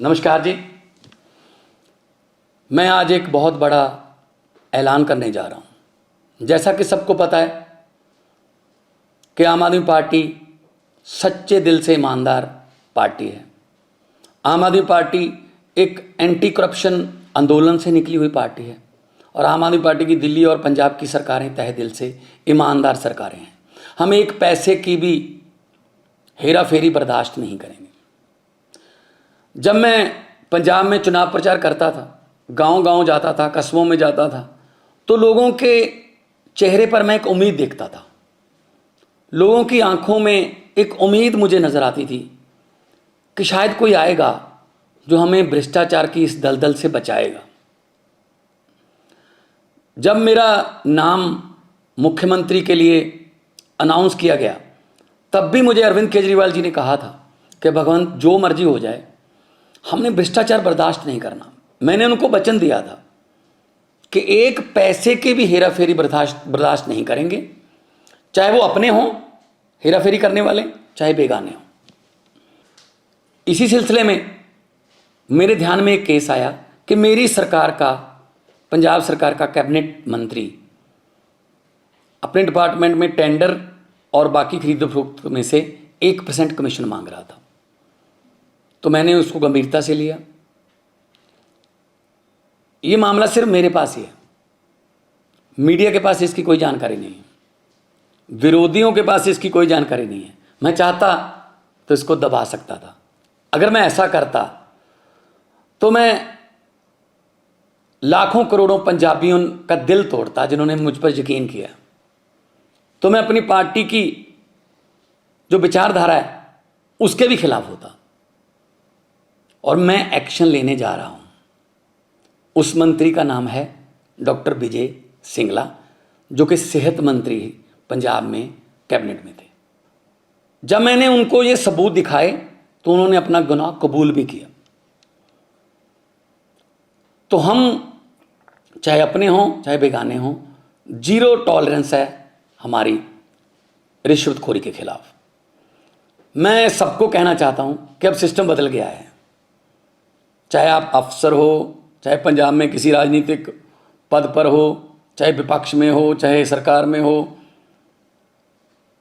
नमस्कार जी। मैं आज एक बहुत बड़ा ऐलान करने जा रहा हूं। जैसा कि सबको पता है कि आम आदमी पार्टी सच्चे दिल से ईमानदार पार्टी है। आम आदमी पार्टी एक एंटी करप्शन आंदोलन से निकली हुई पार्टी है और आम आदमी पार्टी की दिल्ली और पंजाब की सरकारें तहे दिल से ईमानदार सरकारें हैं। हम एक पैसे की भी हेरा फेरी बर्दाश्त नहीं करेंगे। जब मैं पंजाब में चुनाव प्रचार करता था, गांव-गांव जाता था, कस्बों में जाता था, तो लोगों के चेहरे पर मैं एक उम्मीद देखता था। लोगों की आंखों में एक उम्मीद मुझे नज़र आती थी कि शायद कोई आएगा जो हमें भ्रष्टाचार की इस दलदल से बचाएगा। जब मेरा नाम मुख्यमंत्री के लिए अनाउंस किया गया, तब भी मुझे अरविंद केजरीवाल जी ने कहा था कि भगवंत जो मर्जी हो जाए, हमने भ्रष्टाचार बर्दाश्त नहीं करना। मैंने उनको वचन दिया था कि एक पैसे के भी हेरा फेरी बर्दाश्त नहीं करेंगे, चाहे वो अपने हों हेरा फेरी करने वाले, चाहे बेगाने हों। इसी सिलसिले में मेरे ध्यान में एक केस आया कि मेरी सरकार का, पंजाब सरकार का कैबिनेट मंत्री अपने डिपार्टमेंट में टेंडर और बाकी खरीद फरोख्त में से 1% कमीशन मांग रहा था। तो मैंने उसको गंभीरता से लिया। ये मामला सिर्फ मेरे पास ही है, मीडिया के पास इसकी कोई जानकारी नहीं है, विरोधियों के पास इसकी कोई जानकारी नहीं है। मैं चाहता तो इसको दबा सकता था। अगर मैं ऐसा करता तो मैं लाखों करोड़ों पंजाबियों का दिल तोड़ता जिन्होंने मुझ पर यकीन किया। तो मैं अपनी पार्टी की जो विचारधारा है उसके भी खिलाफ होता। और मैं एक्शन लेने जा रहा हूं। उस मंत्री का नाम है डॉक्टर विजय सिंगला, जो कि सेहत मंत्री पंजाब में कैबिनेट में थे। जब मैंने उनको ये सबूत दिखाए तो उन्होंने अपना गुनाह कबूल भी किया। तो हम चाहे अपने हों चाहे बेगाने हों, जीरो टॉलरेंस है हमारी रिश्वतखोरी के खिलाफ। मैं सबको कहना चाहता हूं कि अब सिस्टम बदल गया है। चाहे आप अफसर हो, चाहे पंजाब में किसी राजनीतिक पद पर हो, चाहे विपक्ष में हो, चाहे सरकार में हो,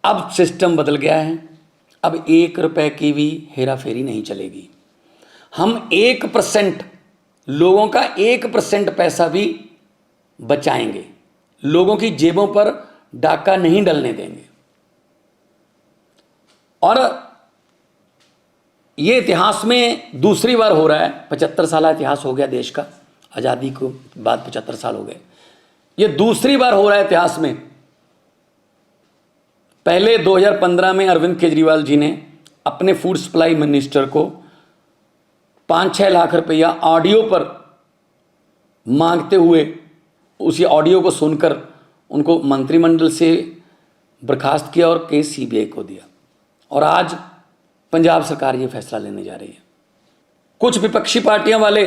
अब सिस्टम बदल गया है। अब 1 रुपए की भी हेरा फेरी नहीं चलेगी। हम 1%, लोगों का 1% पैसा भी बचाएंगे। लोगों की जेबों पर डाका नहीं डलने देंगे। और ये इतिहास में दूसरी बार हो रहा है। 75 साल इतिहास हो गया देश का, आज़ादी को बाद 75 साल हो गए। ये दूसरी बार हो रहा है इतिहास में। पहले 2015 में अरविंद केजरीवाल जी ने अपने फूड सप्लाई मिनिस्टर को 5-6 लाख रुपया ऑडियो पर मांगते हुए, उसी ऑडियो को सुनकर उनको मंत्रिमंडल से बर्खास्त किया और केस सीबीआई को दिया। और आज पंजाब सरकार ये फैसला लेने जा रही है। कुछ विपक्षी पार्टियां वाले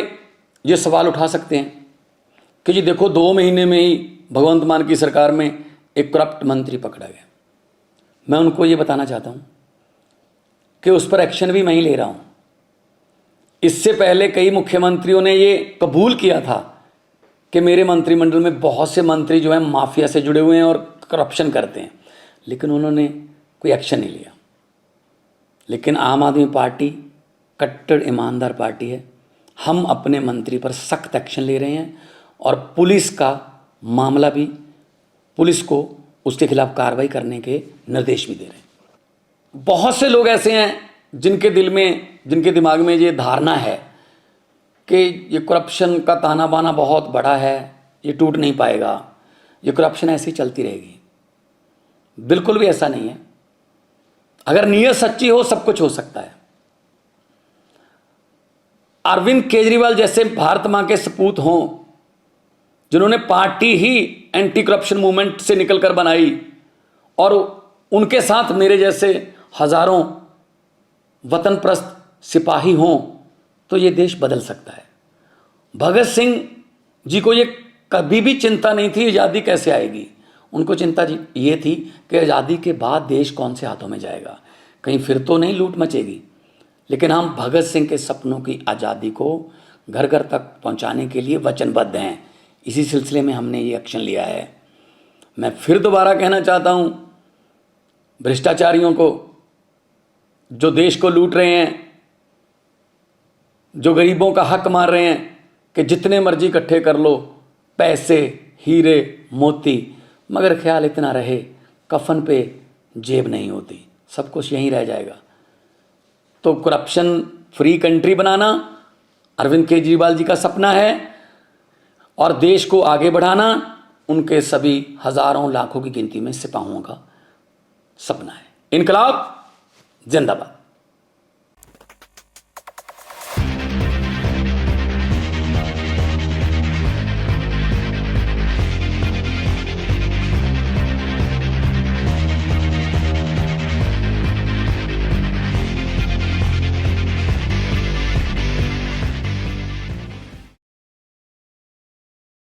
ये सवाल उठा सकते हैं कि जी देखो, 2 महीने में ही भगवंत मान की सरकार में एक करप्ट मंत्री पकड़ा गया। मैं उनको ये बताना चाहता हूं कि उस पर एक्शन भी मैं ही ले रहा हूं। इससे पहले कई मुख्यमंत्रियों ने ये कबूल किया था कि मेरे मंत्रिमंडल में बहुत से मंत्री जो हैं माफिया से जुड़े हुए हैं और करप्शन करते हैं, लेकिन उन्होंने कोई एक्शन नहीं लिया। लेकिन आम आदमी पार्टी कट्टर ईमानदार पार्टी है। हम अपने मंत्री पर सख्त एक्शन ले रहे हैं और पुलिस का मामला भी, पुलिस को उसके खिलाफ कार्रवाई करने के निर्देश भी दे रहे हैं। बहुत से लोग ऐसे हैं जिनके दिल में, जिनके दिमाग में ये धारणा है कि ये करप्शन का ताना बाना बहुत बड़ा है, ये टूट नहीं पाएगा, ये करप्शन ऐसी चलती रहेगी। बिल्कुल भी ऐसा नहीं है। अगर नीयत सच्ची हो सब कुछ हो सकता है। अरविंद केजरीवाल जैसे भारत मां के सपूत हों, जिन्होंने पार्टी ही एंटी करप्शन मूवमेंट से निकलकर बनाई, और उनके साथ मेरे जैसे हजारों वतनप्रस्त सिपाही हों, तो ये देश बदल सकता है। भगत सिंह जी को ये कभी भी चिंता नहीं थी आज़ादी कैसे आएगी। उनको चिंता ये थी कि आज़ादी के बाद देश कौन से हाथों में जाएगा, कहीं फिर तो नहीं लूट मचेगी। लेकिन हम भगत सिंह के सपनों की आज़ादी को घर घर तक पहुंचाने के लिए वचनबद्ध हैं। इसी सिलसिले में हमने ये एक्शन लिया है। मैं फिर दोबारा कहना चाहता हूं भ्रष्टाचारियों को, जो देश को लूट रहे हैं, जो गरीबों का हक मार रहे हैं, कि जितने मर्जी इकट्ठे कर लो पैसे, हीरे मोती, मगर ख्याल इतना रहे कफन पे जेब नहीं होती, सब कुछ यहीं रह जाएगा। तो करप्शन फ्री कंट्री बनाना अरविंद केजरीवाल जी का सपना है और देश को आगे बढ़ाना उनके सभी हजारों लाखों की गिनती में सिपाहियों का सपना है। इनकलाब जिंदाबाद।